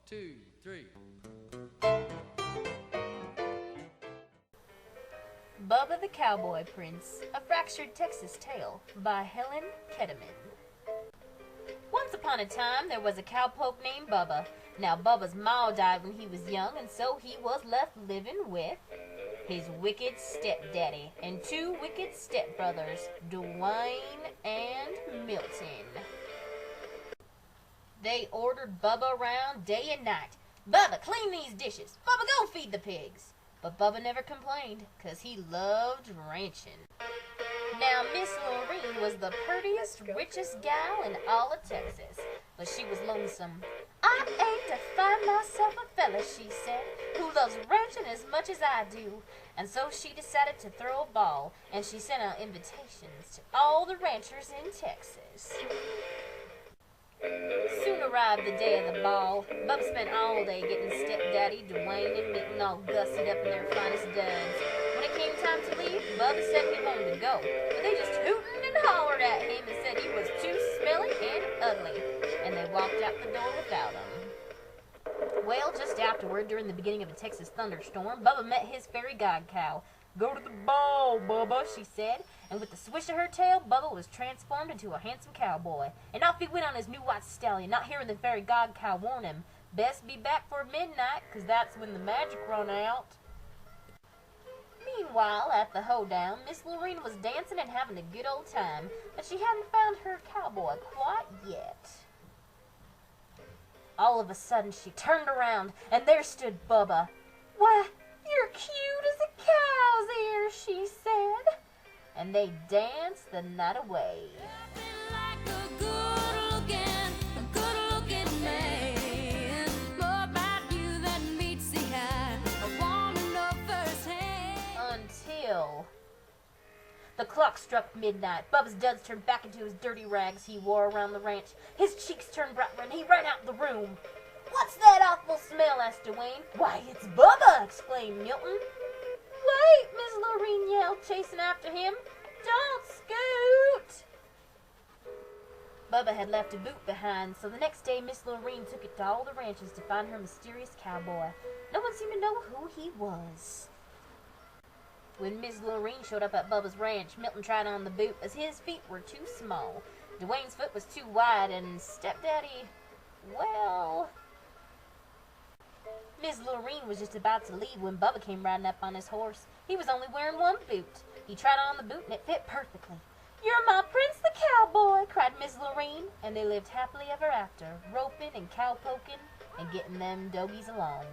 2, 3. Bubba the Cowboy Prince, A Fractured Texas Tale by Helen Ketterman. Once upon a time, there was a cowpoke named Bubba. Now, Bubba's ma died when he was young, and so he was left living with his wicked stepdaddy and two wicked stepbrothers, Dwayne and Milton. They ordered Bubba around day and night. Bubba, clean these dishes. Bubba, go feed the pigs. But Bubba never complained, 'cause he loved ranching. Now, Miss Lorene was the prettiest, richest gal in all of Texas, but she was lonesome. I aim to find myself a fella, she said, who loves ranching as much as I do. And so she decided to throw a ball, and she sent out invitations to all the ranchers in Texas. Soon arrived the day of the ball. Bubba spent all day getting stepdaddy, Dwayne, and Milton all gussied up in their finest duds. When it came time to leave, Bubba said he wanted to go, but they just hooted and hollered at him and said he was too smelly and ugly, and they walked out the door without him. Well, just afterward, during the beginning of a Texas thunderstorm, Bubba met his fairy god cow. "Go to the ball, Bubba," she said, and with the swish of her tail, Bubba was transformed into a handsome cowboy. And off he went on his new white stallion, not hearing the fairy god cow warn him, "Best be back for midnight, 'cause that's when the magic run out." Meanwhile, at the hoedown, Miss Lorene was dancing and having a good old time, but she hadn't found her cowboy quite yet. All of a sudden, she turned around, and there stood Bubba. "Why, you're cute as a cow's ear," she said. And they danced the night away. Until the clock struck midnight. Bubba's duds turned back into his dirty rags he wore around the ranch. His cheeks turned bright red, and he ran out the room. "What's that awful smell?" asked Dwayne. "Why, it's Bubba!" exclaimed Milton. "Wait!" Miss Lorene yelled, chasing after him. "Don't scoot!" Bubba had left a boot behind, so the next day Miss Lorene took it to all the ranches to find her mysterious cowboy. No one seemed to know who he was. When Miss Lorene showed up at Bubba's ranch, Milton tried on the boot as his feet were too small. Dwayne's foot was too wide, and Stepdaddy, well... Miss Lorene was just about to leave when Bubba came riding up on his horse. He was only wearing one boot. He tried on the boot and it fit perfectly. "You're my Prince the Cowboy," cried Miss Lorene, and they lived happily ever after, roping and cowpoking and getting them doggies along.